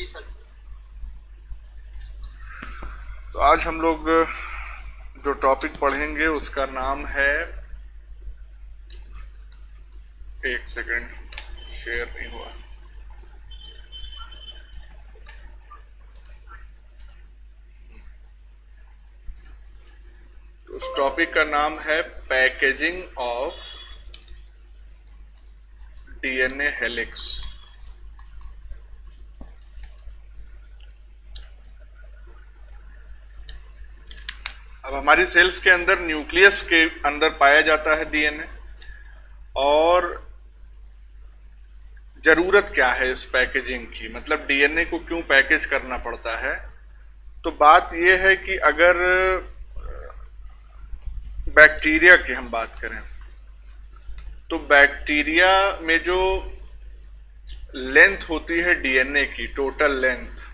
जी sir. तो आज हम लोग जो टॉपिक पढ़ेंगे उसका नाम है, एक सेकंड, शेयर नहीं हुआ। तो उस टॉपिक का नाम है पैकेजिंग ऑफ डीएनए हेलिक्स। अब हमारी सेल्स के अंदर न्यूक्लियस के अंदर पाया जाता है डीएनए, और जरूरत क्या है इस पैकेजिंग की, मतलब डीएनए को क्यों पैकेज करना पड़ता है। तो बात यह है कि अगर बैक्टीरिया की हम बात करें तो बैक्टीरिया में जो लेंथ होती है डीएनए की, टोटल लेंथ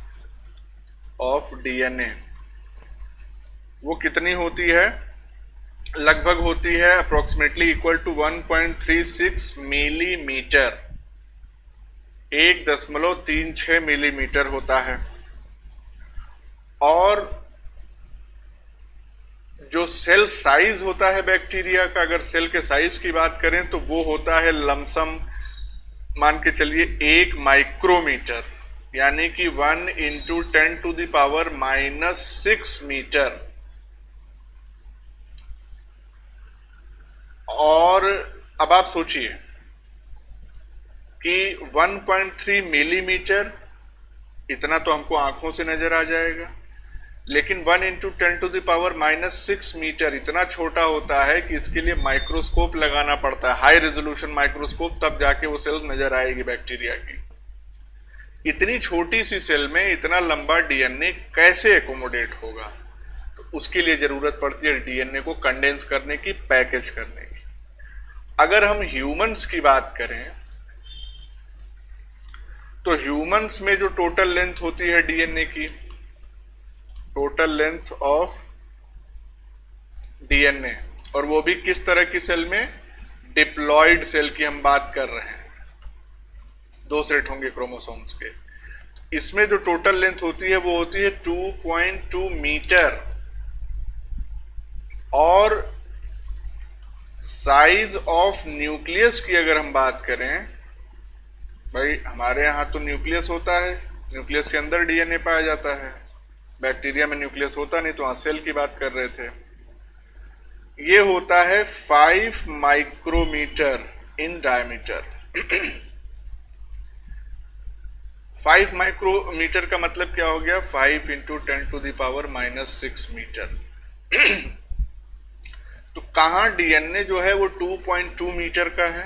ऑफ डीएनए, वो कितनी होती है? लगभग होती है approximately equal to 1.36 millimetre, 1.36 millimetre होता है। और जो सेल साइज होता है बैक्टीरिया का, अगर सेल के साइज की बात करें तो वो होता है लमसम, मान के चलिए 1 माइक्रोमीटर, यानी कि 1 × 10⁻⁻⁻6 मीटर। और अब आप सोचिए कि 1.3 मिलीमीटर, इतना तो हमको आंखों से नजर आ जाएगा, लेकिन 1 × 10⁻⁻6 मीटर इतना छोटा होता है कि इसके लिए माइक्रोस्कोप लगाना पड़ता है, हाई रेजोल्यूशन माइक्रोस्कोप, तब जाके वो सेल नजर आएगी बैक्टीरिया की। इतनी छोटी सी सेल में इतना लंबा डीएनए कैसे एकोमोडेट होगा? तो उसके लिए जरूरत पड़ती है डीएनए को कंडेंस करने की, पैकेज करने की। अगर हम ह्यूमंस की बात करें तो ह्यूमंस में जो टोटल लेंथ होती है डीएनए की, टोटल लेंथ ऑफ डीएनए, और वो भी किस तरह की सेल में? डिप्लॉयड सेल की हम बात कर रहे हैं। 2 सेट होंगे क्रोमोसोम्स के। इसमें जो टोटल लेंथ होती है वो होती है 2.2 मीटर। और साइज ऑफ न्यूक्लियस की अगर हम बात करें, भाई हमारे यहाँ तो न्यूक्लियस होता है, न्यूक्लियस के अंदर डीएनए पाया जाता है। बैक्टीरिया में न्यूक्लियस होता नहीं, तो वहाँ सेल की बात कर रहे थे। ये होता है 5 माइक्रोमीटर इन डायमीटर। 5 माइक्रोमीटर का मतलब क्या हो गया? 5 × 10⁻⁻6 मीटर। तो कहाँ डीएनए जो है वो 2.2 मीटर का है,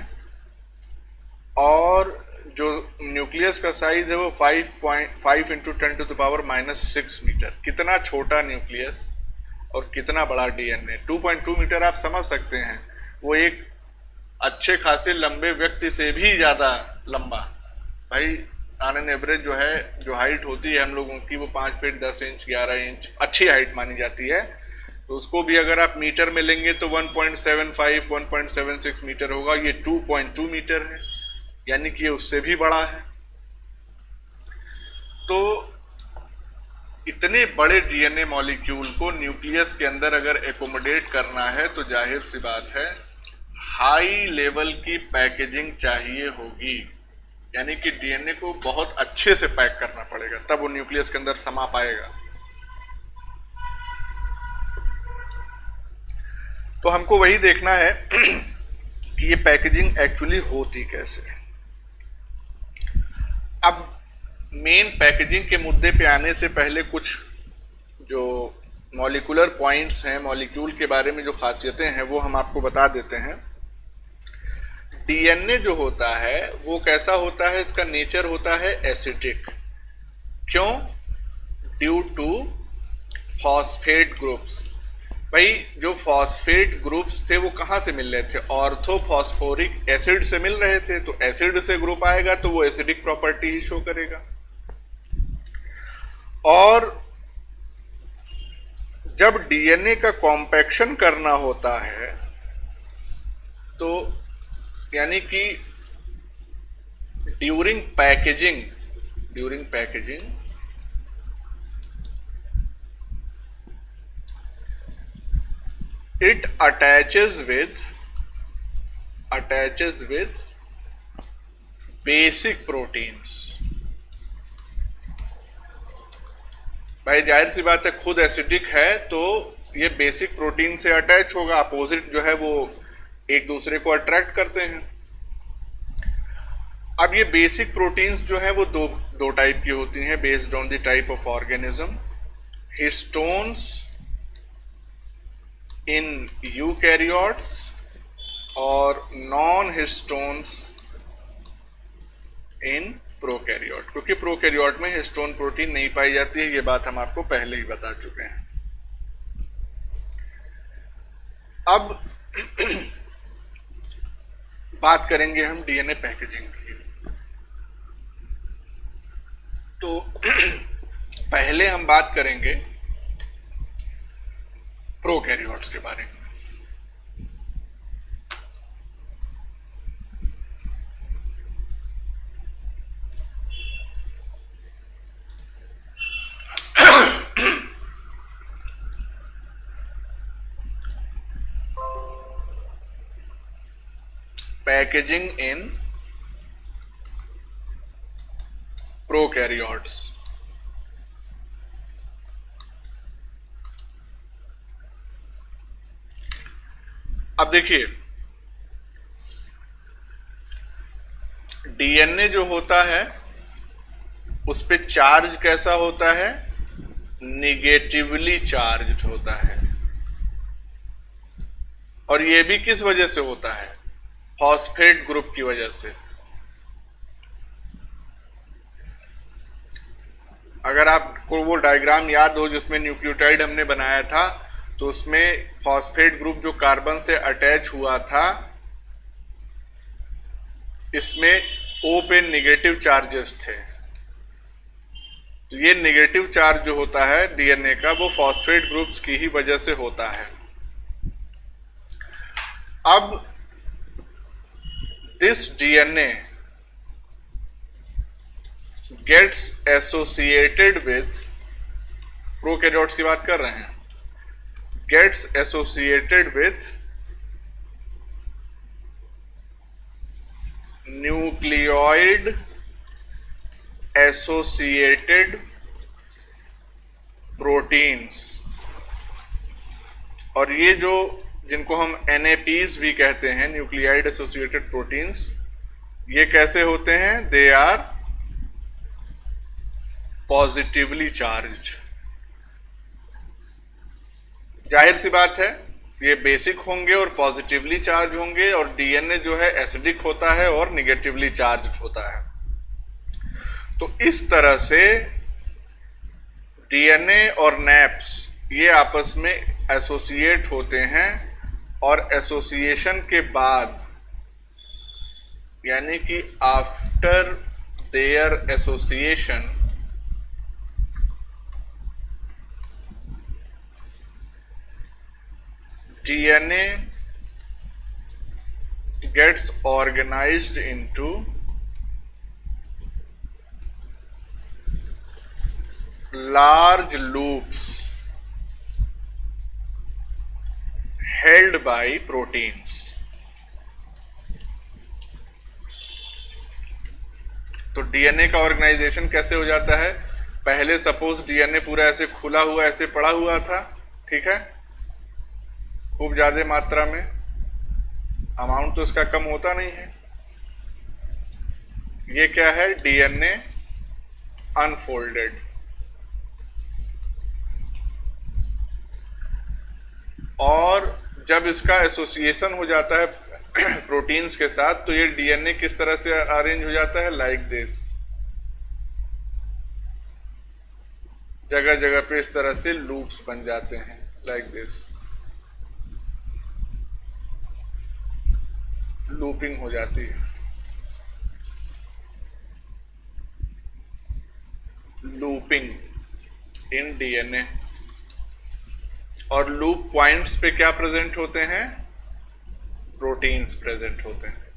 और जो न्यूक्लियस का साइज है वो 5 × 10⁻⁻6 मीटर। कितना छोटा न्यूक्लियस और कितना बड़ा डीएनए। 2.2 मीटर आप समझ सकते हैं, वो एक अच्छे खासे लंबे व्यक्ति से भी ज़्यादा लंबा। भाई ऑन एन एवरेज जो है, जो हाइट होती है हम लोगों की, वो 5 फीट 10 इंच 11 इंच अच्छी हाइट मानी जाती है। तो उसको भी अगर आप मीटर में लेंगे तो 1.75 1.76 मीटर होगा। ये 2.2 मीटर है, यानी कि ये उससे भी बड़ा है। तो इतने बड़े डीएनए मॉलिक्यूल को न्यूक्लियस के अंदर अगर एकोमोडेट करना है तो जाहिर सी बात है हाई लेवल की पैकेजिंग चाहिए होगी, यानी कि डीएनए को बहुत अच्छे से पैक करना पड़ेगा, तब वो न्यूक्लियस के अंदर समा पाएगा। तो हमको वही देखना है कि ये पैकेजिंग एक्चुअली होती कैसे। अब मेन पैकेजिंग के मुद्दे पे आने से पहले कुछ जो मॉलिक्यूलर पॉइंट्स हैं, मॉलिक्यूल के बारे में जो खासियतें हैं, वो हम आपको बता देते हैं। डीएनए जो होता है वो कैसा होता है? इसका नेचर होता है एसिडिक। क्यों? Due to phosphate groups. भाई जो फॉस्फेट ग्रुप्स थे वो कहाँ से मिल रहे थे? ऑर्थोफॉस्फोरिक एसिड से मिल रहे थे। तो एसिड से ग्रुप आएगा तो वो एसिडिक प्रॉपर्टी ही शो करेगा। और जब डीएनए का कॉम्पैक्शन करना होता है तो यानी कि during packaging during packaging it attaches with basic proteins। भाई जाहिर सी बात है, खुद एसिडिक है तो ये बेसिक प्रोटीन से अटैच होगा, अपोजिट जो है वो एक दूसरे को अट्रैक्ट करते हैं। अब ये बेसिक प्रोटीन्स जो है वो दो टाइप की होती हैं based on the type of organism. Histones in eukaryotes और नॉन हिस्टोन्स इन प्रोकैरियोट, क्योंकि प्रोकैरियोट में हिस्टोन प्रोटीन नहीं पाई जाती है, ये बात हम आपको पहले ही बता चुके हैं। अब बात करेंगे हम डीएनए पैकेजिंग की। तो पहले हम बात करेंगे प्रोकैरियोट्स के बारे में। Packaging in prokaryotes. अब देखिए, डीएनए जो होता है उस पे चार्ज कैसा होता है? निगेटिवली चार्ज होता है। और ये भी किस वजह से होता है? फॉस्फेट ग्रुप की वजह से। अगर आपको वो डायग्राम याद हो जिसमें न्यूक्लियोटाइड हमने बनाया था, तो उसमें फॉस्फेट ग्रुप जो कार्बन से अटैच हुआ था, इसमें O पे निगेटिव चार्जेस थे। तो ये निगेटिव चार्ज जो होता है डीएनए का, वो फॉस्फेट ग्रुप्स की ही वजह से होता है। अब this DNA gets associated with, prokaryotes की बात कर रहे हैं, gets associated with nucleoid associated proteins। और ये जो जिनको हम NAPs भी कहते हैं, न्यूक्लियाइड एसोसिएटेड प्रोटीन्स, ये कैसे होते हैं? They are positively charge. जाहिर सी बात है, ये बेसिक होंगे और पॉजिटिवली चार्ज होंगे, और डीएनए जो है एसिडिक होता है और निगेटिवली चार्ज होता है। तो इस तरह से डीएनए और नैप्स ये आपस में एसोसिएट होते हैं, और एसोसिएशन के बाद, यानी कि after their association, DNA gets organised into large loops held by proteins। तो डीएनए का ऑर्गेनाइजेशन कैसे हो जाता है? पहले सपोज डीएनए पूरा ऐसे खुला हुआ, ऐसे पड़ा हुआ था, ठीक है, खूब ज्यादा मात्रा में, अमाउंट तो इसका कम होता नहीं है। ये क्या है? DNA unfolded. और जब इसका एसोसिएशन हो जाता है प्रोटीन्स के साथ, तो ये डीएनए किस तरह से अरेंज हो जाता है? Like this. जगह जगह पे इस तरह से लूप्स बन जाते हैं, लाइक दिस। लूपिंग हो जाती है। Looping in DNA. और लूप पॉइंट्स पे क्या प्रेजेंट होते हैं? प्रोटीन्स प्रेजेंट होते हैं।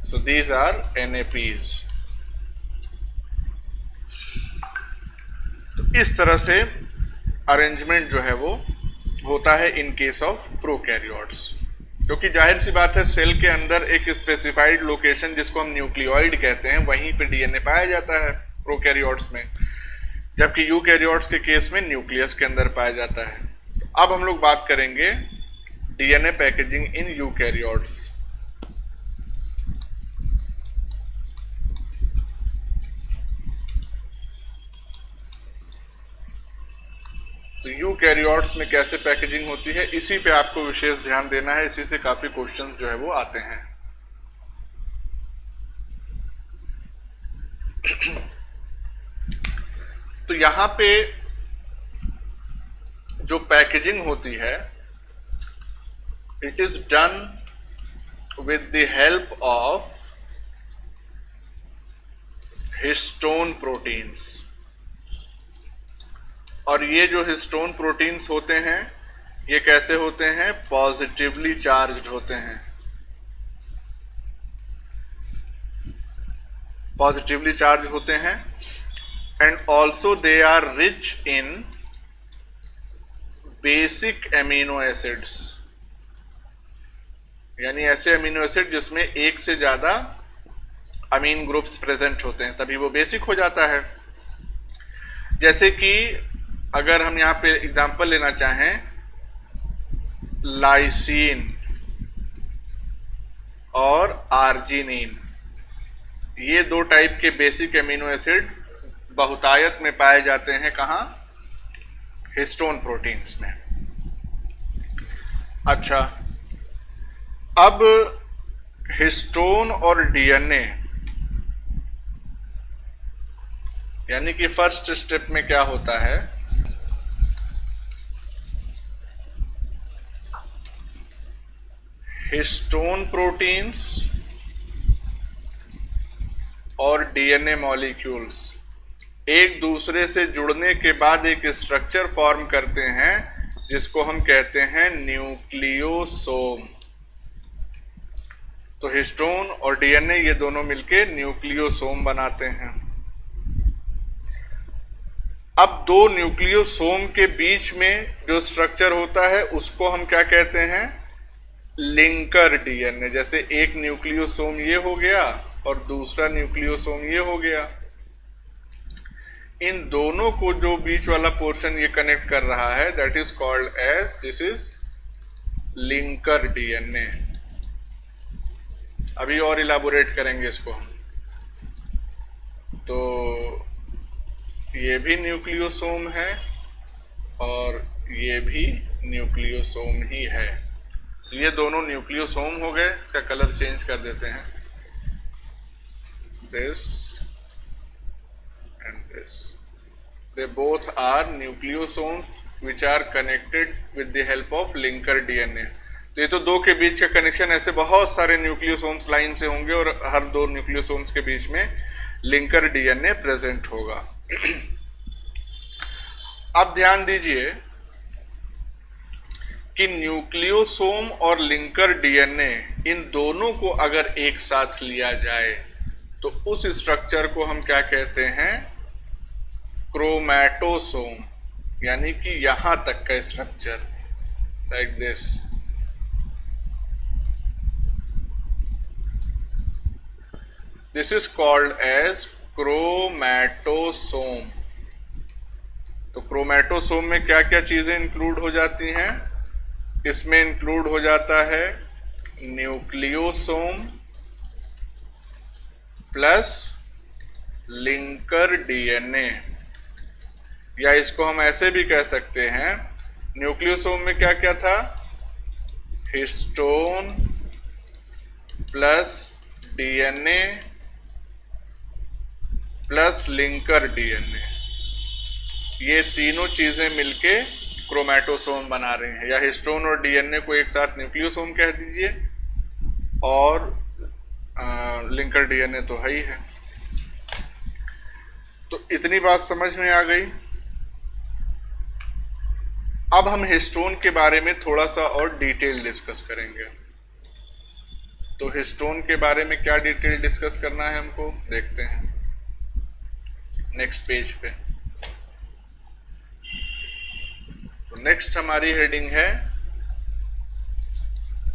So these are NAPs. तो इस तरह से अरेंजमेंट जो है वो होता है इन केस ऑफ प्रोकैरियोट्स, क्योंकि जाहिर सी बात है सेल के अंदर एक स्पेसिफाइड लोकेशन जिसको हम न्यूक्लियोइड कहते हैं वहीं पे डीएनए पाया जाता है प्रोकैरियोट्स में, जबकि यूकैरियोट्स के केस में न्यूक्लियस के अंदर पाया जाता है। अब हम लोग बात करेंगे डीएनए पैकेजिंग इन यूकैरियोट्स। तो यूकैरियोट्स में कैसे पैकेजिंग होती है, इसी पे आपको विशेष ध्यान देना है, इसी से काफी क्वेश्चंस जो है वो आते हैं। तो यहां पे जो पैकेजिंग होती है, it is done with the help of histone proteins. और ये जो हिस्टोन प्रोटीन्स होते हैं ये कैसे होते हैं, पॉजिटिवली चार्ज्ड होते हैं। पॉजिटिवली चार्ज होते हैं and also they are rich in basic amino acids, यानी ऐसे अमीनो एसिड जिसमें एक से ज्यादा अमीन ग्रुप्स प्रेजेंट होते हैं, तभी वो बेसिक हो जाता है। जैसे कि अगर हम यहाँ पे एग्जांपल लेना चाहें, लाइसीन और आर्जिनिन, ये दो टाइप के बेसिक एमिनो एसिड बहुतायत में पाए जाते हैं। कहाँ? हिस्टोन प्रोटीन्स में। अच्छा, अब हिस्टोन और डीएनए, यानी कि फर्स्ट स्टेप में क्या होता है, हिस्टोन प्रोटीन्स और डीएनए मॉलिक्यूल्स एक दूसरे से जुड़ने के बाद एक स्ट्रक्चर फॉर्म करते हैं जिसको हम कहते हैं न्यूक्लियोसोम। तो हिस्टोन और डीएनए ये दोनों मिलके न्यूक्लियोसोम बनाते हैं। अब दो न्यूक्लियोसोम के बीच में जो स्ट्रक्चर होता है उसको हम क्या कहते हैं, लिंकर डीएनए। जैसे एक न्यूक्लियोसोम ये हो गया और दूसरा न्यूक्लियोसोम ये हो गया, इन दोनों को जो बीच वाला पोर्शन ये कनेक्ट कर रहा है that is called as, this is linker DNA. अभी और इलाबोरेट करेंगे इसको। तो ये भी न्यूक्लियोसोम है और ये भी न्यूक्लियोसोम ही है। तो ये दोनों न्यूक्लियोसोम हो गए। इसका कलर चेंज कर देते हैं, this and this, they both are nucleosomes which are connected with the help of linker DNA. तो ये तो दो के बीच का कनेक्शन, ऐसे बहुत सारे न्यूक्लियोसोम्स लाइन से होंगे और हर दो न्यूक्लियोसोम्स के बीच में लिंकर डीएनए प्रेजेंट होगा। अब ध्यान दीजिए कि न्यूक्लियोसोम और लिंकर डीएनए इन दोनों को अगर एक साथ लिया जाए तो उस स्ट्रक्चर को हम क्या कहते हैं, क्रोमैटोसोम, यानी कि यहां तक का structure like this. This is called as chromatosome. तो क्रोमैटोसोम में क्या क्या चीजें इंक्लूड हो जाती हैं, इसमें इंक्लूड हो जाता है न्यूक्लियोसोम प्लस लिंकर डीएनए, या इसको हम ऐसे भी कह सकते हैं, न्यूक्लियोसोम में क्या क्या था, histone plus DNA plus linker DNA, ये तीनों चीजें मिलके क्रोमैटोसोम बना रहे हैं। या हिस्टोन और डीएनए को एक साथ न्यूक्लियोसोम कह दीजिए और लिंकर डीएनए तो है ही है। तो इतनी बात समझ में आ गई। अब हम हिस्टोन के बारे में थोड़ा सा और डिटेल डिस्कस करेंगे। तो हिस्टोन के बारे में क्या डिटेल डिस्कस करना है हमको, देखते हैं नेक्स्ट पेज पे। तो नेक्स्ट हमारी हेडिंग है,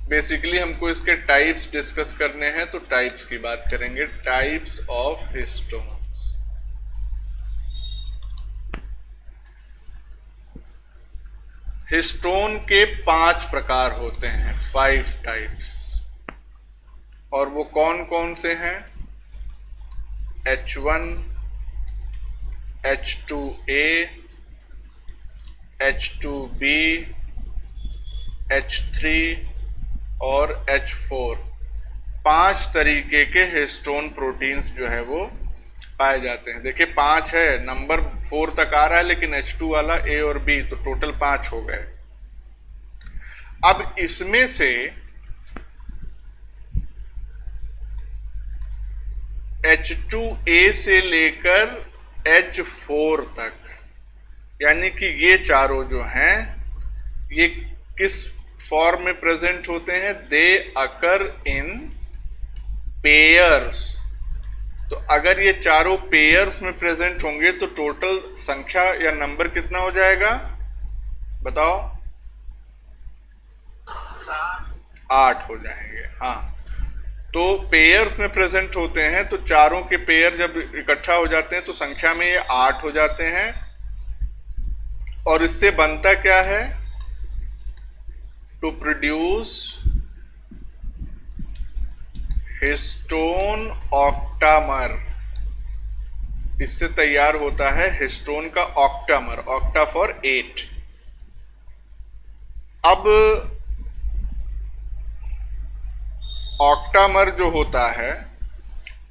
बेसिकली हमको इसके टाइप्स डिस्कस करने हैं, तो टाइप्स की बात करेंगे, टाइप्स ऑफ हिस्टोन्स। हिस्टोन के 5 प्रकार होते हैं, 5 टाइप्स, और वो कौन कौन से हैं? H1, H2A, H2B, H3 और H4। 5 तरीके के हिस्टोन प्रोटीन्स जो है वो पाए जाते हैं। देखिए 5 है, नंबर 4 तक आ रहा है, लेकिन H2 वाला A और B, तो टोटल 5 हो गए। अब इसमें से H2A से लेकर H4 तक, यानी कि ये चारों जो हैं ये किस फॉर्म में प्रेजेंट होते हैं? दे अकर इन पेयर्स। तो अगर ये चारों पेयर्स में प्रेजेंट होंगे तो टोटल संख्या या नंबर कितना हो जाएगा, बताओ? 8 हो जाएंगे। हाँ, तो पेयर्स में प्रेजेंट होते हैं, तो चारों के पेयर जब इकट्ठा हो जाते हैं तो संख्या में ये 8 हो जाते हैं। और इससे बनता क्या है? To produce histone octamer. इससे तैयार होता है हिस्टोन का ऑक्टामर, ऑक्टा फॉर 8। अब ऑक्टामर जो होता है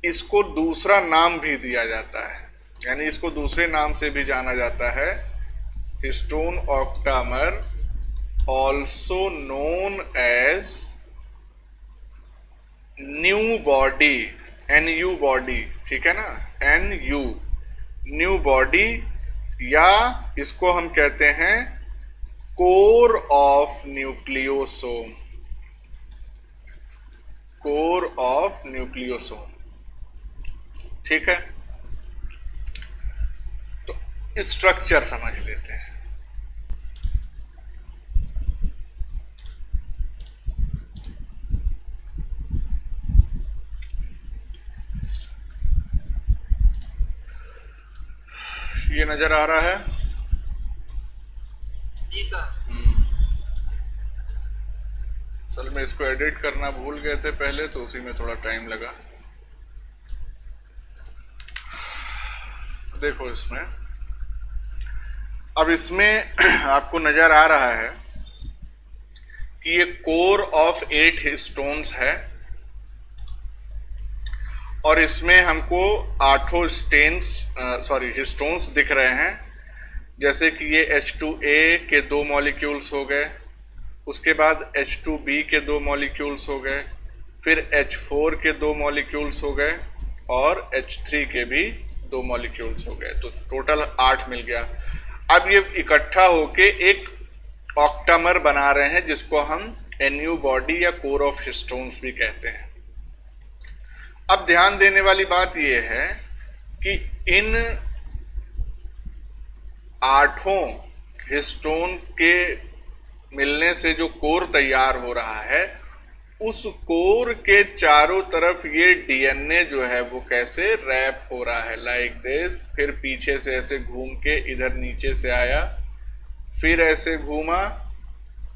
इसको दूसरा नाम भी दिया जाता है, यानी इसको दूसरे नाम से भी जाना जाता है, histone octamer, also known as nu body, NU body, ठीक है ना, NU, न्यू बॉडी, या इसको हम कहते हैं core of nucleosome, core of nucleosome. ठीक है, तो स्ट्रक्चर समझ लेते हैं। ये नजर आ रहा है? जी सर। असल में इसको एडिट करना भूल गए थे पहले, तो उसी में थोड़ा टाइम लगा। देखो इसमें, अब इसमें आपको नजर आ रहा है कि ये कोर ऑफ 8 हिस्टोन्स है, और इसमें हमको 8 हिस्टोन्स दिख रहे हैं। जैसे कि ये H2A के 2 मॉलिक्यूल्स हो गए, उसके बाद H2B के 2 मॉलिक्यूल्स हो गए, फिर H4 के 2 मॉलिक्यूल्स हो गए, और H3 के भी 2 मॉलिक्यूल्स हो गए, तो टोटल 8 मिल गया। अब ये इकट्ठा होके एक ऑक्टामर बना रहे हैं, जिसको हम NU बॉडी या कोर ऑफ हिस्टोन्स भी कहते हैं। अब ध्यान देने वाली बात यह है कि इन 8 हिस्टोन के मिलने से जो कोर तैयार हो रहा है, उस कोर के चारों तरफ ये DNA जो है वो कैसे रैप हो रहा है, लाइक दिस। फिर पीछे से ऐसे घूम के इधर नीचे से आया, फिर ऐसे घूमा,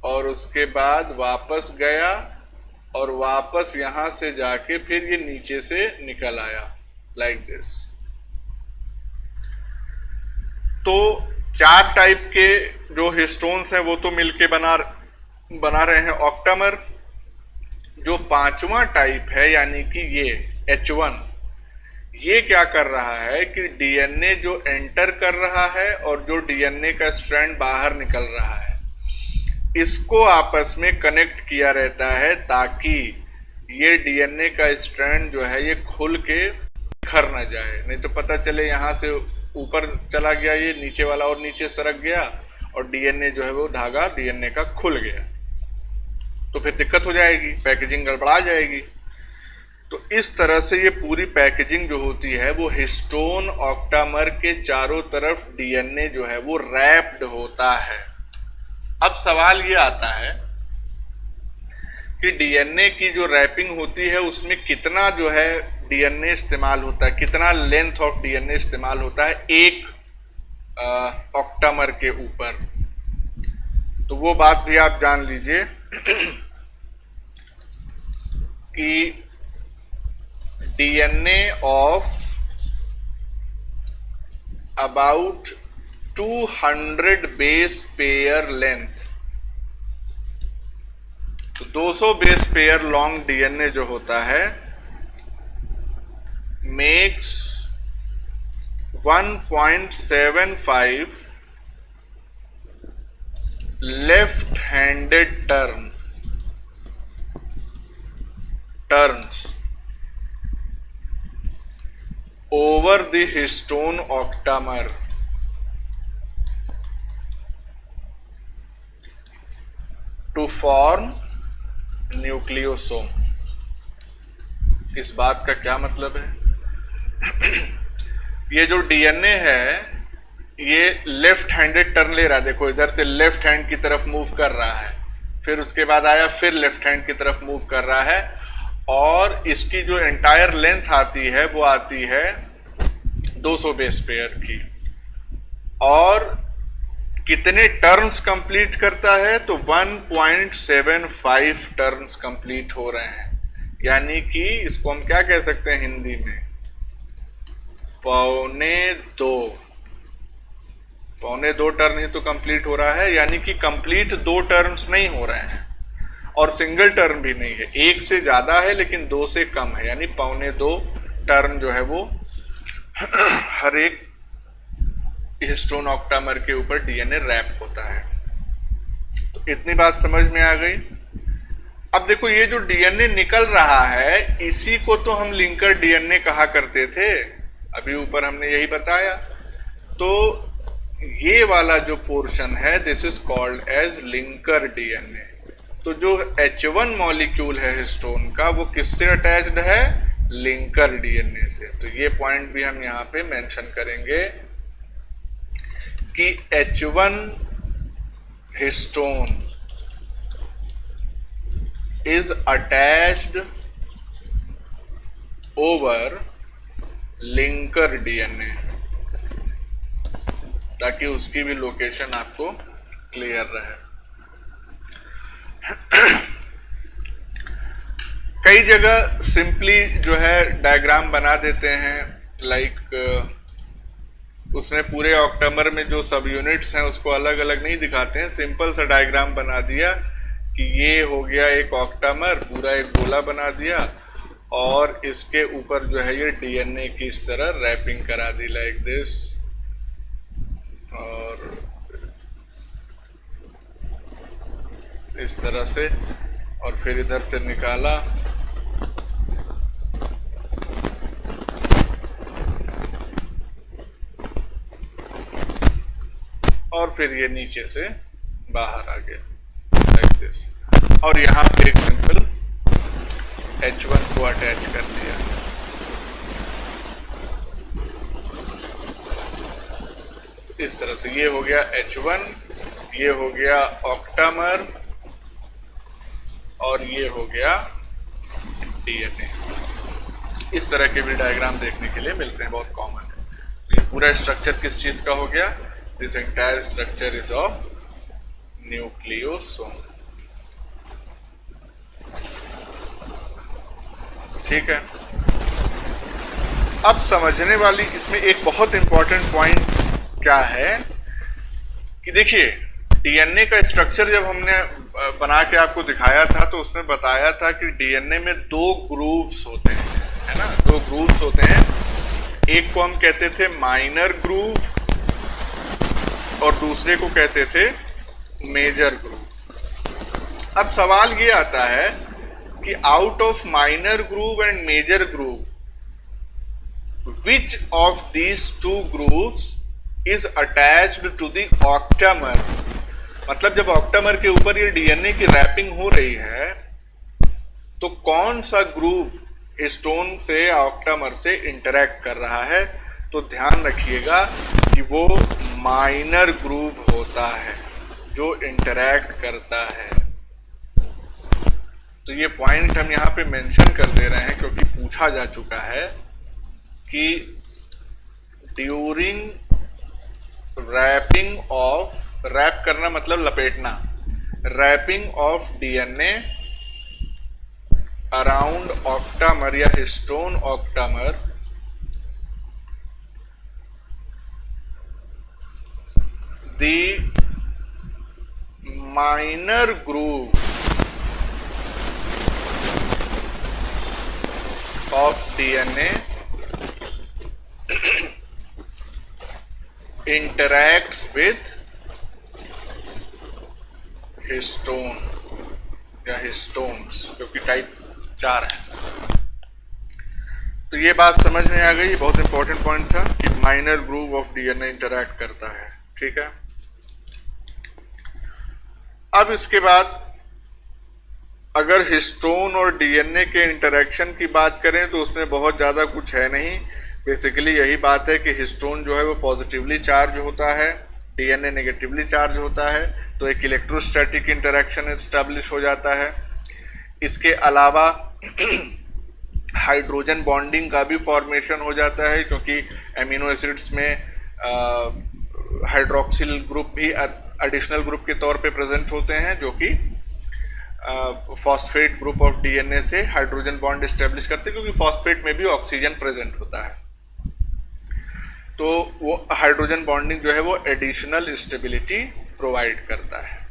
और उसके बाद वापस गया, और वापस यहां से जाके फिर ये नीचे से निकल आया, लाइक दिस। तो 4 टाइप के जो हिस्टोन्स हैं वो तो मिलके बना रहे हैं ऑक्टामर। जो 5वां टाइप है, यानी कि ये H1, ये क्या कर रहा है कि DNA जो एंटर कर रहा है और जो DNA का स्ट्रैंड बाहर निकल रहा है, इसको आपस में कनेक्ट किया रहता है, ताकि ये DNA का स्ट्रैंड जो है ये खुल के बिखर न जाए। नहीं तो पता चले यहाँ से ऊपर चला गया ये नीचे वाला, और नीचे सरक गया, और DNA जो है वो धागा DNA का खुल गया, तो फिर दिक्कत हो जाएगी, पैकेजिंग गड़बड़ा जाएगी। तो इस तरह से ये पूरी पैकेजिंग जो होती है वो हिस्टोन ऑक्टामर के चारों तरफ डीएनए जो है वो रैप्ड होता है। अब सवाल ये आता है कि डीएनए की जो रैपिंग होती है उसमें कितना जो है डीएनए इस्तेमाल होता है, कितना लेंथ ऑफ डीएनए इस्तेमाल होता है एक ऑक्टामर के ऊपर। तो वो बात भी आप जान लीजिए कि DNA of about 200 base pair length, तो 200 बेस पेयर लॉन्ग डीएनए जो होता है makes 1.75 left handed turns over the histone octamer to form nucleosome. इस बात का क्या मतलब है? ये जो डीएनए है ये लेफ्ट हैंडेड टर्न ले रहा है, देखो इधर से लेफ्ट हैंड की तरफ मूव कर रहा है, फिर उसके बाद आया फिर लेफ्ट हैंड की तरफ मूव कर रहा है, और इसकी जो एंटायर लेंथ आती है वो आती है 200 बेस पेयर की। और कितने टर्न्स कंप्लीट करता है? तो 1.75 टर्न्स कंप्लीट हो रहे हैं, यानी कि इसको हम क्या कह सकते हैं हिंदी में, पौने दो टर्न ही तो कंप्लीट हो रहा है, यानी कि कंप्लीट 2 टर्न्स नहीं हो रहे हैं और सिंगल टर्न भी नहीं है, एक से ज्यादा है लेकिन 2 से कम है, यानी 1.25 टर्न जो है वो हर एक हिस्टोन ऑक्टामर के ऊपर डीएनए रैप होता है। तो इतनी बात समझ में आ गई। अब देखो ये जो डीएनए निकल रहा है इसी को तो हम लिंकर डीएनए कहा करते थे, अभी ऊपर हमने यही बताया। तो ये वाला जो पोर्शन है this is called as linker DNA. तो जो H1 मॉलिक्यूल है हिस्टोन का वो किससे अटैच्ड है? लिंकर डीएनए से। तो ये पॉइंट भी हम यहाँ पे मेंशन करेंगे कि H1 histone is attached over linker DNA, ताकि उसकी भी लोकेशन आपको क्लियर रहे। कई जगह सिंपली जो है डायग्राम बना देते हैं, लाइक उसमें पूरे ऑक्टामर में जो सब यूनिट्स हैं उसको अलग अलग नहीं दिखाते हैं, सिंपल सा डायग्राम बना दिया कि ये हो गया एक ऑक्टामर, पूरा एक गोला बना दिया और इसके ऊपर जो है ये डीएनए की इस तरह रैपिंग करा दी लाइक दिस, और इस तरह से, और फिर इधर से निकाला और फिर ये नीचे से बाहर आ गया लाइक दिस, और यहाँ पे एक सिंपल H1 को अटैच कर दिया। इस तरह से ये हो गया H1, ये हो गया ऑक्टामर और ये हो गया डीएनए। इस तरह के भी डायग्राम देखने के लिए मिलते हैं, बहुत कॉमन है। ये पूरा स्ट्रक्चर किस चीज का हो गया? This entire structure is of nucleosome. ठीक है। अब समझने वाली इसमें एक बहुत इंपॉर्टेंट पॉइंट क्या है कि देखिए डीएनए का स्ट्रक्चर जब हमने बना के आपको दिखाया था तो उसमें बताया था कि डीएनए में 2 ग्रूव्स होते हैं, है ना, 2 ग्रूव्स होते हैं। एक को हम कहते थे माइनर ग्रूव और दूसरे को कहते थे मेजर ग्रूव। अब सवाल ये आता है कि out of minor groove and major groove which of these 2 grooves is attached to the octamer. मतलब जब ऑक्टामर के ऊपर ये डीएनए की रैपिंग हो रही है तो कौन सा ग्रूव हिस्टोन से ऑक्टामर से इंटरेक्ट कर रहा है, तो ध्यान रखिएगा कि वो माइनर ग्रूव होता है जो इंटरेक्ट करता है। तो ये पॉइंट हम यहाँ पे मेंशन कर दे रहे हैं क्योंकि पूछा जा चुका है कि ड्यूरिंग रैपिंग ऑफ, रैप करना मतलब लपेटना, wrapping of DNA around octamer या histone octamer, the minor groove of DNA interacts with histone या histones, क्योंकि टाइप 4 है। तो ये बात समझ में आ गई, बहुत इंपॉर्टेंट पॉइंट था कि minor groove of DNA interact करता है। ठीक है, अब इसके बाद अगर हिस्टोन और डीएनए के इंटरेक्शन की बात करें तो उसमें बहुत ज़्यादा कुछ है नहीं। बेसिकली यही बात है कि हिस्टोन जो है वो पॉजिटिवली चार्ज होता है, डीएनए नेगेटिवली चार्ज होता है, तो एक इलेक्ट्रोस्टैटिक इंटरेक्शन एस्टैब्लिश हो जाता है। इसके अलावा हाइड्रोजन बॉन्डिंग का भी फॉर्मेशन हो जाता है, क्योंकि एमिनो एसिड्स में हाइड्रोक्सिल ग्रुप भी एडिशनल ग्रुप के तौर पे प्रेजेंट होते हैं, जो कि फॉस्फेट ग्रुप ऑफ डीएनए से हाइड्रोजन बॉन्ड एस्टेब्लिश करते हैं, क्योंकि फॉस्फेट में भी ऑक्सीजन प्रेजेंट होता है। तो वो हाइड्रोजन बॉन्डिंग जो है वो एडिशनल स्टेबिलिटी प्रोवाइड करता है।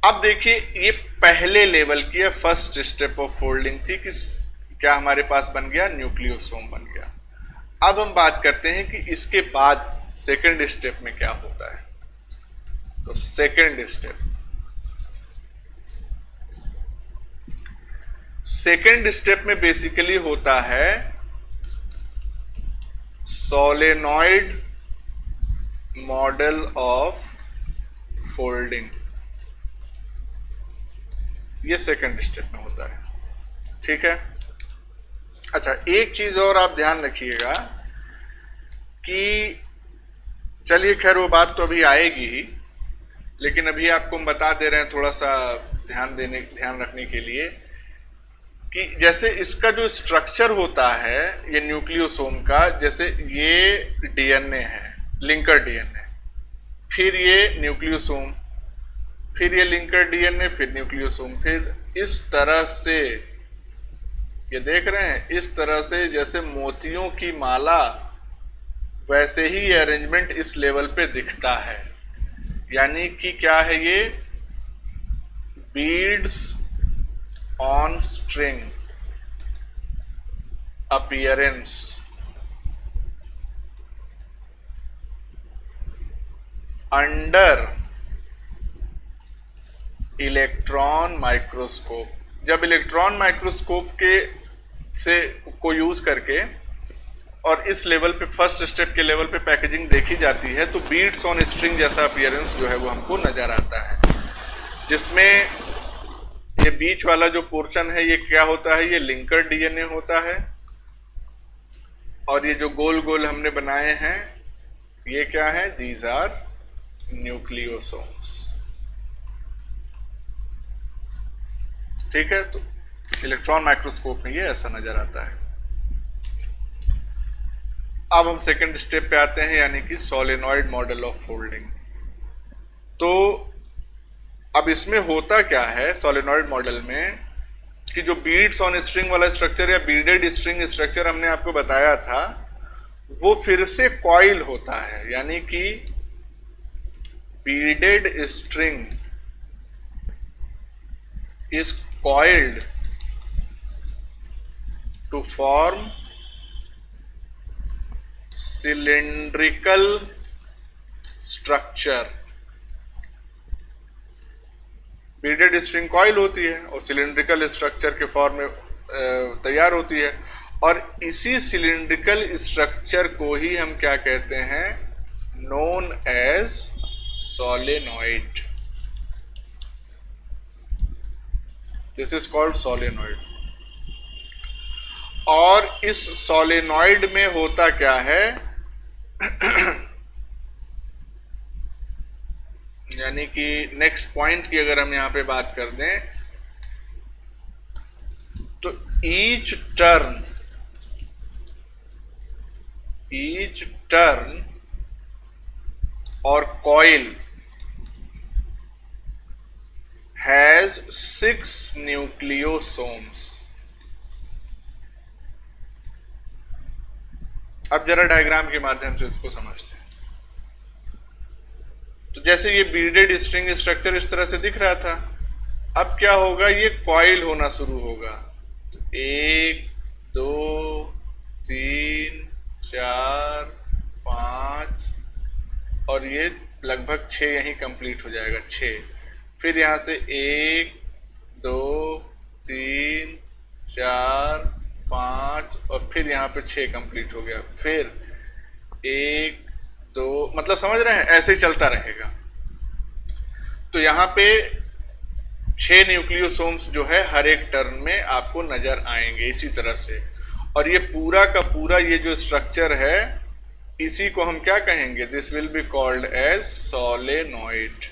अब देखिए, ये पहले लेवल की फर्स्ट स्टेप ऑफ फोल्डिंग थी कि क्या हमारे पास बन गया, न्यूक्लियोसोम बन गया। अब हम बात करते हैं कि इसके बाद सेकेंड स्टेप में क्या होता है। तो सेकेंड स्टेप में बेसिकली होता है सोलेनॉइड मॉडल ऑफ फोल्डिंग। ये सेकेंड स्टेप में होता है। ठीक है, अच्छा एक चीज और आप ध्यान रखिएगा कि चलिए खैर वो बात तो अभी आएगी ही, लेकिन अभी आपको हम बता दे रहे हैं थोड़ा सा ध्यान रखने के लिए कि जैसे इसका जो स्ट्रक्चर होता है ये न्यूक्लियोसोम का, जैसे ये डीएनए है, लिंकर डीएनए, फिर ये न्यूक्लियोसोम, फिर ये लिंकर डीएनए, फिर न्यूक्लियोसोम, फिर इस तरह से ये देख रहे हैं, इस तरह से जैसे मोतियों की माला, वैसे ही ये अरेंजमेंट इस लेवल पे दिखता है। यानी कि क्या है ये, beads on string appearance. Under electron microscope. जब इलेक्ट्रॉन माइक्रोस्कोप को यूज करके और इस लेवल पे, फर्स्ट स्टेप के लेवल पे पैकेजिंग देखी जाती है, तो बीड्स ऑन स्ट्रिंग जैसा अपीयरेंस जो है वो हमको नजर आता है, जिसमें ये बीच वाला जो पोर्शन है ये क्या होता है, ये लिंकर डीएनए होता है, और ये जो गोल गोल हमने बनाए हैं ये क्या है, दीज आर न्यूक्लियोसोम्स। ठीक है, तो इलेक्ट्रॉन माइक्रोस्कोप में ये ऐसा नजर आता है। अब हम सेकेंड स्टेप पे आते हैं, यानी कि सोलेनॉइड मॉडल ऑफ फोल्डिंग। तो अब इसमें होता क्या है सोलेनॉइड मॉडल में, कि जो बीड्स ऑन स्ट्रिंग वाला स्ट्रक्चर या बीडेड स्ट्रिंग स्ट्रक्चर हमने आपको बताया था, वो फिर से कॉइल होता है। यानी कि beaded string is coiled to form cylindrical structure. Beaded string coil होती है और सिलिंड्रिकल स्ट्रक्चर के फॉर्म में तैयार होती है, और इसी सिलिंड्रिकल स्ट्रक्चर को ही हम क्या कहते हैं, known as solenoid. This is called solenoid. और इस सोलेनॉइड में होता क्या है यानी कि नेक्स्ट पॉइंट की अगर हम यहां पे बात कर दें तो ईच टर्न और कॉइल हैज 6 न्यूक्लियोसोम्स। अब जरा डायग्राम के माध्यम से इसको समझते हैं। तो जैसे ये बीडेड स्ट्रिंग स्ट्रक्चर इस तरह से दिख रहा था, अब क्या होगा, ये कॉइल होना शुरू होगा। 1 2 3 4 5 और ये लगभग 6 यहीं कंप्लीट हो जाएगा, 6। फिर यहाँ से 1 2 3 4 5 और फिर यहाँ पे 6 कंप्लीट हो गया। फिर 1 2, मतलब समझ रहे हैं, ऐसे ही चलता रहेगा। तो यहाँ पे 6 न्यूक्लियोसोम्स जो है हर एक टर्न में आपको नजर आएंगे इसी तरह से। और ये पूरा का पूरा ये जो स्ट्रक्चर है इसी को हम क्या कहेंगे, this will be called as solenoid.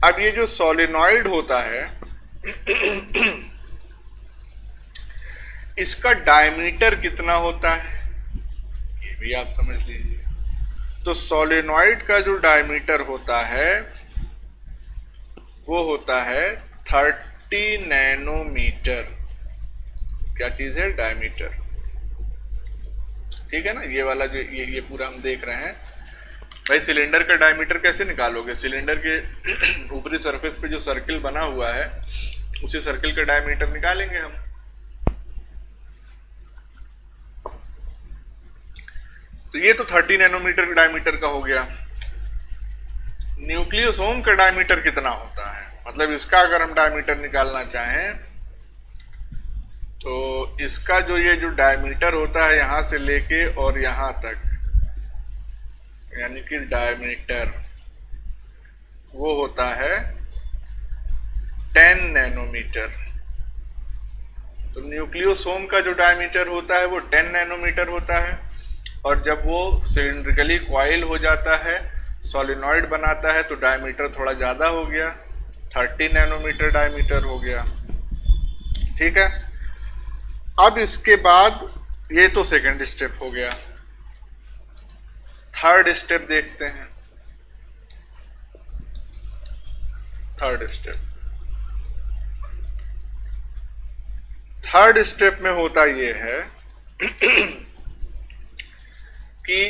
अब ये जो सोलेनॉइड होता है इसका डायमीटर कितना होता है ये भी आप समझ लीजिए। तो सोलेनॉइड का जो डायमीटर होता है वो होता है 30 नैनोमीटर। क्या चीज है, डायमीटर। ठीक है ना, ये वाला जो ये पूरा हम देख रहे हैं। भाई सिलेंडर का डायमीटर कैसे निकालोगे, सिलेंडर के ऊपरी सरफेस पे जो सर्किल बना हुआ है उसी सर्किल का डायमीटर निकालेंगे हम। तो ये तो 30 नैनोमीटर डायमीटर का हो गया। न्यूक्लियोसोम का डायमीटर कितना होता है, मतलब इसका अगर हम डायमीटर निकालना चाहें तो इसका जो ये जो डायमीटर होता है यहां से लेके और यहां तक, यानी कि डायमीटर वो होता है 10 नैनोमीटर। तो न्यूक्लियोसोम का जो डायमीटर होता है वो 10 नैनोमीटर होता है। और जब वो सिलिंड्रिकली कॉइल हो जाता है, सोलेनॉइड बनाता है, तो डायमीटर थोड़ा ज़्यादा हो गया, 30 नैनोमीटर डायमीटर हो गया। ठीक है, अब इसके बाद ये तो सेकंड स्टेप हो गया। थर्ड स्टेप देखते हैं। थर्ड स्टेप में होता ये है कि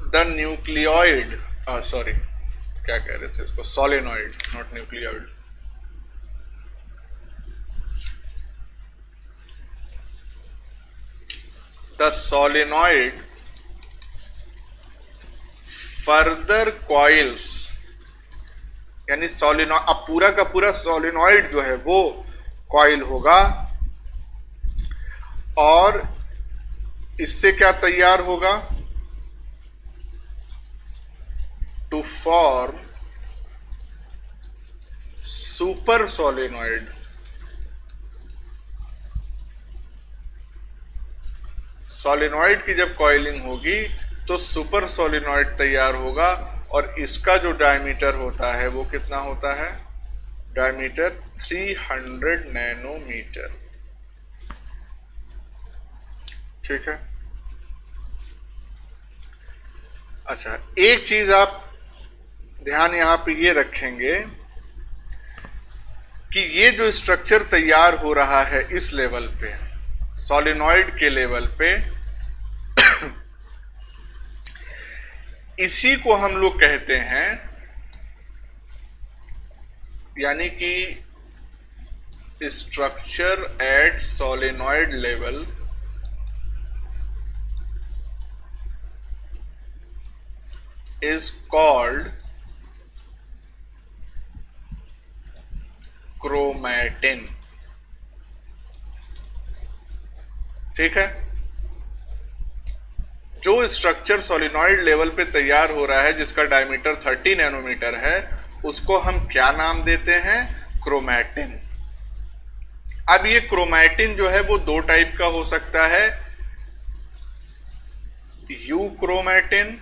द न्यूक्लियोइड, सॉरी क्या कह रहे थे इसको, solenoid, not nucleoid. The solenoid further coils, यानी सोलेनॉइड, अब पूरा का पूरा सोलेनॉइड जो है वो कॉइल होगा और इससे क्या तैयार होगा, to form super solenoid. Solenoid की जब कॉइलिंग होगी तो सुपर सोलेनॉइड तैयार होगा और इसका जो डायमीटर होता है वो कितना होता है, डायमीटर 300 नैनोमीटर। ठीक है, अच्छा एक चीज आप ध्यान यहां पे ये रखेंगे कि ये जो स्ट्रक्चर तैयार हो रहा है इस लेवल पे, सोलेनॉइड के लेवल पे, इसी को हम लोग कहते हैं, यानी कि structure eight solenoid level is called chromatin. ठीक है, जो स्ट्रक्चर सोलेनॉइड लेवल पे तैयार हो रहा है जिसका डायमीटर 30 नैनोमीटर है उसको हम क्या नाम देते हैं, क्रोमैटिन। अब ये क्रोमैटिन जो है वो दो टाइप का हो सकता है, यू क्रोमैटिन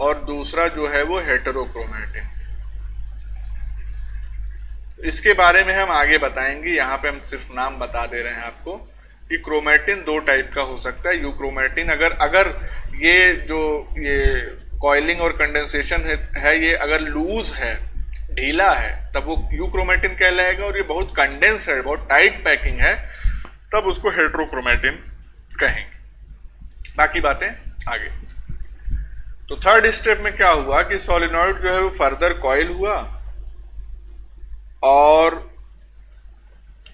और दूसरा जो है वो हेटेरोक्रोमैटिन। इसके बारे में हम आगे बताएंगे, यहाँ पे हम सिर्फ नाम बता दे रहे हैं आपको कि क्रोमैटिन दो टाइप का हो सकता है। यू क्रोमैटिन अगर ये जो ये कॉइलिंग और कंडेंसेशन है ये अगर लूज है, ढीला है, तब वो यू क्रोमैटिन कहलाएगा, और ये बहुत कंडेंस है, बहुत टाइट पैकिंग है, तब उसको हेटेरोक्रोमैटिन कहेंगे। बाकी बातें आगे। तो थर्ड स्टेप में क्या हुआ कि सोलेनॉइड जो है वो फर्दर कॉइल हुआ और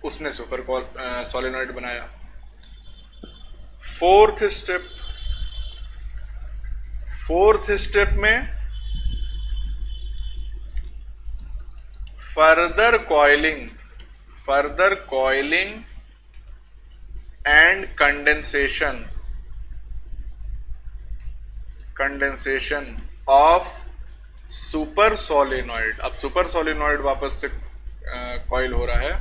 उसने सुपर सोलेनॉइड बनाया। फोर्थ स्टेप में further coiling and condensation of super solenoid. अब सुपर सोलेनॉइड वापस से कॉइल हो रहा है,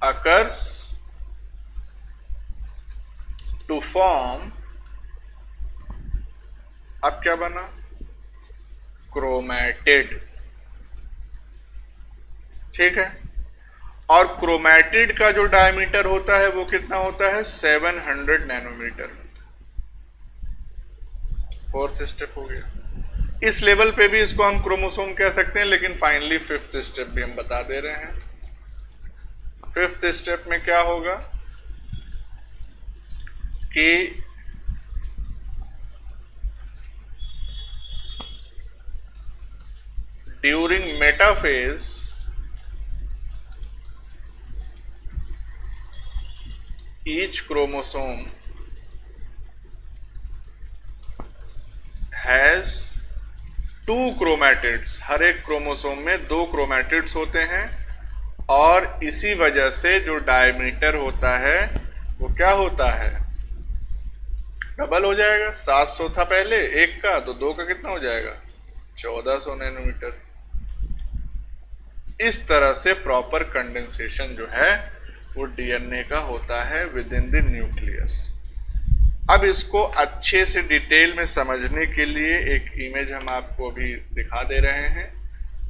अकर्स टू फॉर्म, अब क्या बना, क्रोमैटिड। ठीक है, और क्रोमैटिड का जो डायमीटर होता है वो कितना होता है, 700 नैनोमीटर। फोर्थ स्टेप हो गया। इस लेवल पे भी इसको हम क्रोमोसोम कह सकते हैं, लेकिन फाइनली फिफ्थ स्टेप भी हम बता दे रहे हैं। फिफ्थ स्टेप में क्या होगा कि during metaphase each chromosome has 2 chromatids. हर एक क्रोमोसोम में 2 क्रोमैटिड्स होते हैं, और इसी वजह से जो डायमीटर होता है वो क्या होता है, डबल हो जाएगा। 700 था पहले एक का, तो 2 का कितना हो जाएगा, 1400 नैनोमीटर। इस तरह से प्रॉपर कंडेंसेशन जो है वो डीएनए का होता है विद इन द न्यूक्लियस। अब इसको अच्छे से डिटेल में समझने के लिए एक इमेज हम आपको अभी दिखा दे रहे हैं,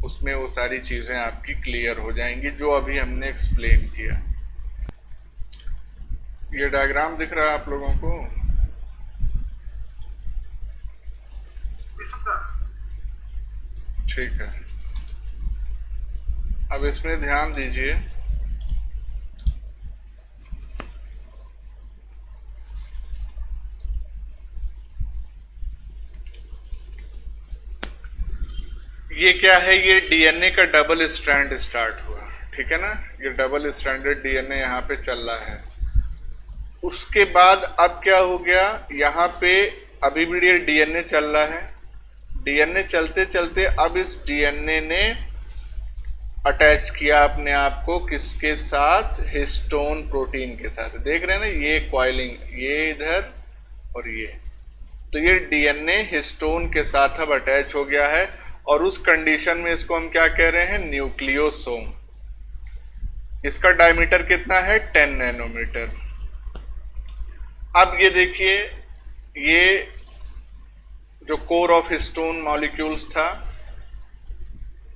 उसमें वो सारी चीजें आपकी क्लियर हो जाएंगी जो अभी हमने एक्सप्लेन किया। ये डायग्राम दिख रहा है आप लोगों को? ठीक है, अब इसमें ध्यान दीजिए। ये क्या है, ये डीएनए का डबल स्ट्रैंड स्टार्ट हुआ, ठीक है ना, ये डबल स्ट्रैंडेड डीएनए यहाँ पे चल रहा है। उसके बाद अब क्या हो गया, यहाँ पे अभी भी ये डीएनए चल रहा है। डीएनए चलते चलते अब इस डीएनए ने अटैच किया अपने आप को किसके साथ, हिस्टोन प्रोटीन के साथ। देख रहे हैं ना, ये कॉइलिंग, ये इधर और ये, तो ये डीएनए हिस्टोन के साथ अब अटैच हो गया है, और उस कंडीशन में इसको हम क्या कह रहे हैं, न्यूक्लियोसोम। इसका डायमीटर कितना है, 10 नैनोमीटर। अब ये देखिए, ये जो कोर ऑफ हिस्टोन मॉलिक्यूल्स था,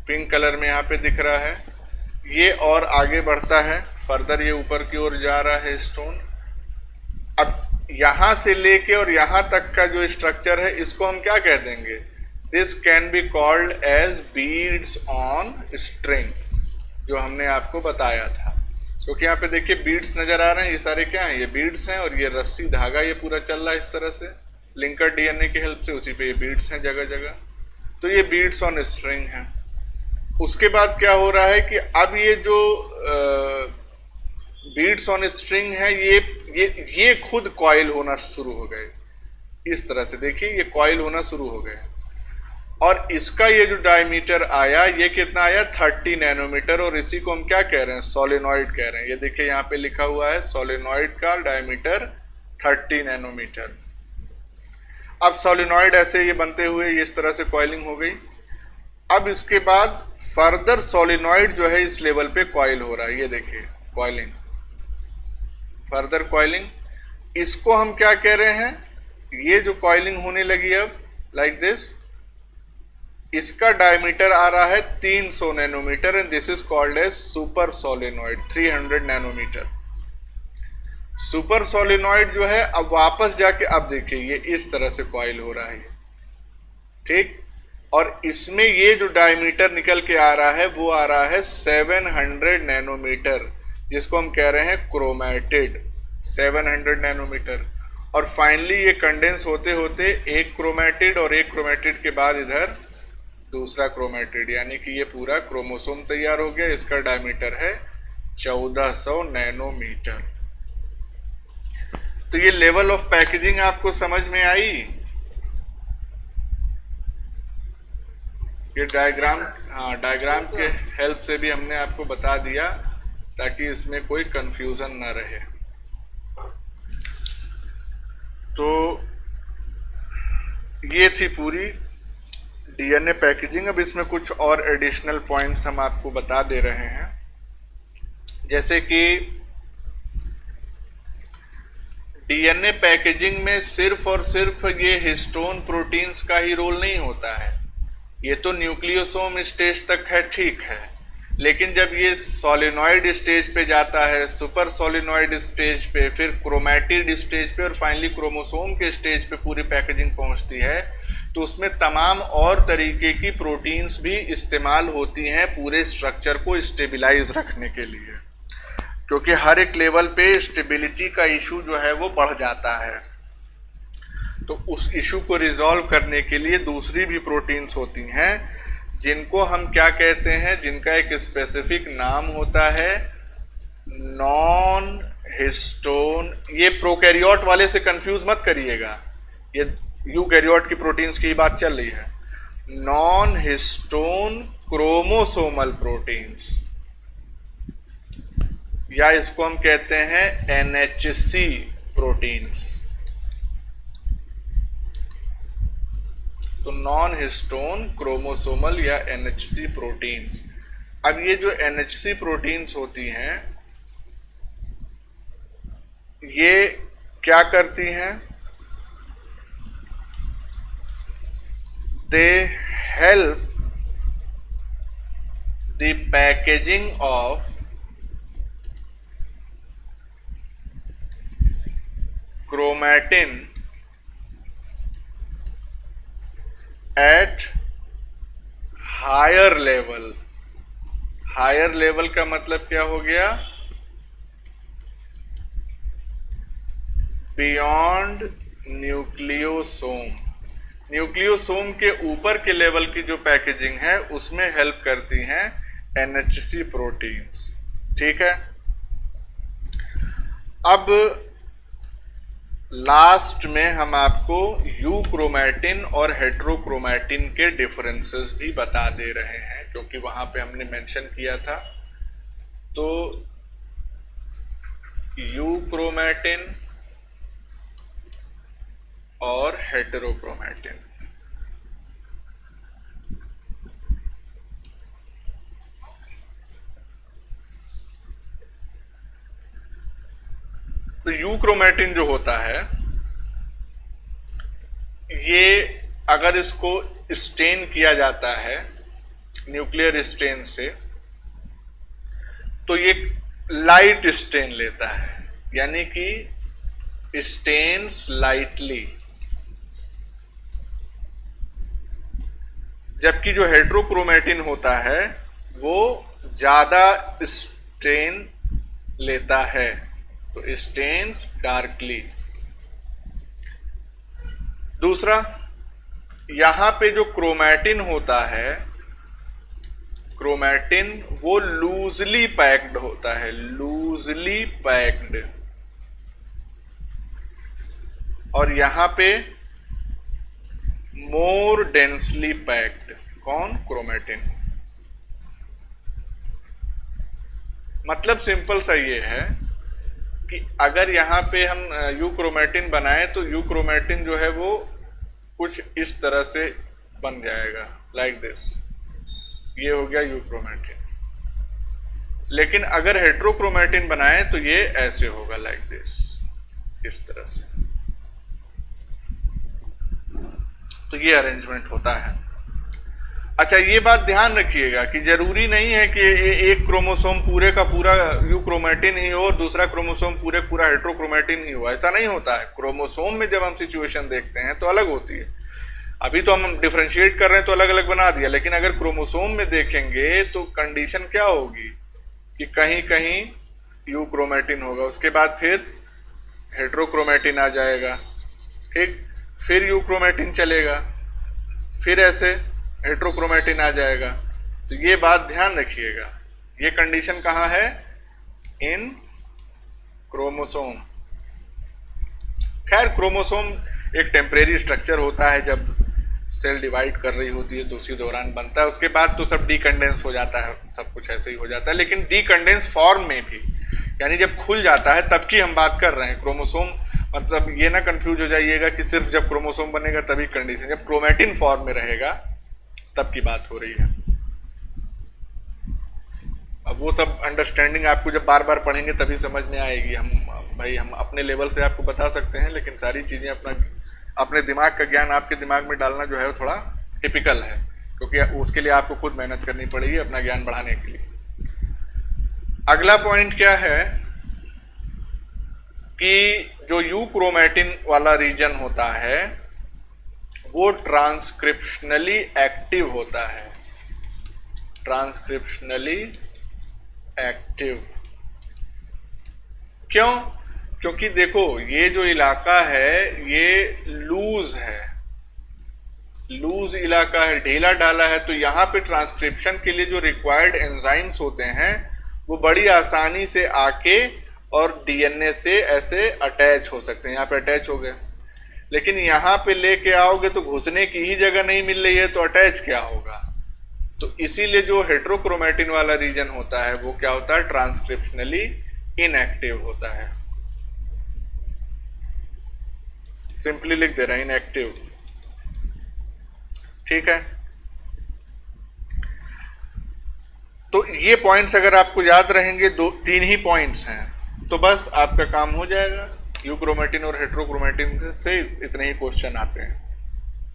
पिंक कलर में यहाँ पे दिख रहा है, ये और आगे बढ़ता है, फर्दर ये ऊपर की ओर जा रहा है हिस्टोन। अब यहाँ से लेके और यहाँ तक का जो स्ट्रक्चर है, इसको हम क्या कह देंगे, this can be called as beads on string, जो हमने आपको बताया था। क्योंकि यहाँ पे देखिए बीड्स नजर आ रहे हैं, ये सारे क्या हैं, ये बीड्स हैं, और ये रस्सी धागा ये पूरा चल रहा है इस तरह से लिंकर डीएनए की हेल्प से, उसी पे ये बीड्स हैं जगह जगह। तो ये बीड्स ऑन स्ट्रिंग है। उसके बाद क्या हो रहा है कि अब ये जो बीड्स ऑन स्ट्रिंग है, ये खुद कॉइल होना शुरू हो गए। इस तरह से देखिए ये कॉइल होना शुरू हो गए, और इसका ये जो डायमीटर आया, ये कितना आया, 30 नैनोमीटर, और इसी को हम क्या कह रहे हैं, सोलेनॉइड कह रहे हैं। ये देखिए यहाँ पे लिखा हुआ है, सोलेनॉइड का डायमीटर 30 नैनोमीटर। अब सोलिनॉइड ऐसे ये बनते हुए ये इस तरह से कॉइलिंग हो गई। अब इसके बाद फर्दर सोलिनॉइड जो है इस लेवल पे कॉइल हो रहा है, ये देखिए कॉइलिंग, फर्दर कॉइलिंग। इसको हम क्या कह रहे हैं, ये जो कॉइलिंग होने लगी अब लाइक दिस, इसका डायमीटर आ रहा है 300 nanometer and this is called as super solenoid, 300 nanometer. Super solenoid जो है अब वापस जाके अब देखिए ये इस तरह से कॉइल हो रहा है, ठीक। और इसमें ये जो डायमीटर निकल के आ रहा है वो आ रहा है 700 नैनोमीटर, जिसको हम कह रहे हैं क्रोमैटिड, 700 नैनोमीटर। और फाइनली ये कंडेंस होते होते एक क्रोमैटिड और एक क्रोमैटिड के बाद इधर दूसरा क्रोमैटिड, यानी कि ये पूरा क्रोमोसोम तैयार हो गया। इसका डायमीटर है 1400 नैनोमीटर। तो ये लेवल ऑफ पैकेजिंग आपको समझ में आई। ये डायग्राम, हाँ डायग्राम के हेल्प से भी हमने आपको बता दिया ताकि इसमें कोई कंफ्यूजन ना रहे। तो ये थी पूरी डीएनए पैकेजिंग। अब इसमें कुछ और एडिशनल पॉइंट्स हम आपको बता दे रहे हैं, जैसे कि डीएनए पैकेजिंग में सिर्फ और सिर्फ ये हिस्टोन प्रोटीन्स का ही रोल नहीं होता है। ये तो न्यूक्लियोसोम स्टेज तक है, ठीक है, लेकिन जब ये सोलिनॉइड स्टेज पे जाता है, सुपर सोलिनॉइड स्टेज पे, फिर क्रोमैटिड स्टेज पे और फाइनली क्रोमोसोम के स्टेज पे पूरी पैकेजिंग पहुंचती है, तो उसमें तमाम और तरीके की प्रोटीन्स भी इस्तेमाल होती हैं पूरे स्ट्रक्चर को स्टेबिलाइज रखने के लिए, क्योंकि हर एक लेवल पे स्टेबिलिटी का इशू जो है वो बढ़ जाता है। तो उस इशू को रिजॉल्व करने के लिए दूसरी भी प्रोटीन्स होती हैं, जिनको हम क्या कहते हैं, जिनका एक स्पेसिफिक नाम होता है नॉन हिस्टोन। ये प्रोकैरियोट वाले से कंफ्यूज मत करिएगा, ये यूकैरियोट की प्रोटीन्स की बात चल रही है। नॉन हिस्टोन क्रोमोसोमल प्रोटीन्स, या इसको हम कहते हैं एनएचसी प्रोटीन्स। तो नॉन हिस्टोन क्रोमोसोमल या एनएचसी प्रोटीन्स। अब ये जो एनएचसी प्रोटीन्स होती हैं ये क्या करती हैं, they help the packaging of chromatin at higher level. Higher level का मतलब क्या हो गया, बियॉन्ड न्यूक्लियोसोम। न्यूक्लियोसोम के ऊपर के लेवल की जो पैकेजिंग है उसमें हेल्प करती हैं एनएचसी प्रोटीन्स, ठीक है। अब लास्ट में हम आपको यूक्रोमैटिन और हेट्रोक्रोमैटिन के डिफरेंसेस भी बता दे रहे हैं, क्योंकि वहां पे हमने मेंशन किया था। तो यूक्रोमैटिन और हेटेरोक्रोमैटिन, तो यूक्रोमैटिन जो होता है ये अगर इसको स्टेन किया जाता है न्यूक्लियर स्टेन से तो ये लाइट स्टेन लेता है, यानी कि स्टेन्स लाइटली। जबकि जो हेट्रोक्रोमैटिन होता है वो ज्यादा स्टेन लेता है, तो स्टेन्स डार्कली। दूसरा, यहां पे जो क्रोमैटिन होता है, क्रोमैटिन वो लूजली पैक्ड होता है, लूजली पैक्ड। और यहां पे मोर डेंसली पैक्ड। कौन? क्रोमैटिन। मतलब सिंपल सा ये है कि अगर यहाँ पे हम यूक्रोमैटिन बनाएं तो यूक्रोमैटिन जो है वो कुछ इस तरह से बन जाएगा, लाइक दिस। ये हो गया यूक्रोमेटिन। लेकिन अगर हेट्रोक्रोमेटिन बनाए तो ये ऐसे होगा, लाइक दिस, इस तरह से। तो ये अरेंजमेंट होता है। अच्छा, ये बात ध्यान रखिएगा कि जरूरी नहीं है कि एक क्रोमोसोम पूरे का पूरा यूक्रोमेटिन ही हो और दूसरा क्रोमोसोम पूरे पूरा हेट्रोक्रोमेटिन ही हो। ऐसा नहीं होता है। क्रोमोसोम में जब हम सिचुएशन देखते हैं तो अलग होती है। अभी तो हम डिफरेंशिएट कर रहे हैं तो अलग अलग बना दिया, लेकिन अगर क्रोमोसोम में देखेंगे तो कंडीशन क्या होगी कि कहीं कहीं यूक्रोमेटिन होगा, उसके बाद फिर हेट्रोक्रोमेटिन आ जाएगा, ठीक, फिर यूक्रोमेटिन चलेगा, फिर ऐसे हेट्रोक्रोमेटिन आ जाएगा। तो ये बात ध्यान रखिएगा। ये कंडीशन कहाँ है? इन क्रोमोसोम। खैर, क्रोमोसोम एक टेम्परेरी स्ट्रक्चर होता है, जब सेल डिवाइड कर रही होती है तो उसी दौरान बनता है। उसके बाद तो सब डीकंडेंस हो जाता है, सब कुछ ऐसे ही हो जाता है। लेकिन डीकंडेंस फॉर्म में भी, यानी जब खुल जाता है तब की हम बात कर रहे हैं। क्रोमोसोम मतलब ये ना कंफ्यूज हो जाइएगा कि सिर्फ जब क्रोमोसोम बनेगा तभी कंडीशन, जब क्रोमेटिन फॉर्म में रहेगा तब की बात हो रही है। अब वो सब अंडरस्टैंडिंग आपको जब बार बार पढ़ेंगे तभी समझ में आएगी। हम अपने लेवल से आपको बता सकते हैं, लेकिन सारी चीज़ें अपने दिमाग का ज्ञान आपके दिमाग में डालना जो है वो थोड़ा टिपिकल है, क्योंकि उसके लिए आपको खुद मेहनत करनी पड़ेगी अपना ज्ञान बढ़ाने के लिए। अगला पॉइंट क्या है कि जो यूक्रोमेटिन वाला रीजन होता है वो ट्रांसक्रिप्शनली एक्टिव होता है। ट्रांसक्रिप्शनली एक्टिव क्यों? क्योंकि देखो, ये जो इलाका है ये लूज है, लूज इलाका है, ढीला ढाला है। तो यहाँ पे ट्रांसक्रिप्शन के लिए जो रिक्वायर्ड एंजाइम्स होते हैं वो बड़ी आसानी से आके और डीएनए से ऐसे अटैच हो सकते हैं। यहाँ पे अटैच हो गए, लेकिन यहाँ पे लेके आओगे तो घुसने की ही जगह नहीं मिल रही है, तो अटैच क्या होगा? तो इसीलिए जो हेट्रोक्रोमेटिन वाला रीजन होता है वो क्या होता है? ट्रांसक्रिप्शनली इनएक्टिव होता है। सिंपली लिख दे रहे हैं इनएक्टिव, ठीक है। तो ये पॉइंट्स अगर आपको याद रहेंगे, 2-3 ही पॉइंट्स हैं, तो बस आपका काम हो जाएगा। यूक्रोमेटिन और हेट्रोक्रोमेटिन से इतने ही क्वेश्चन आते हैं।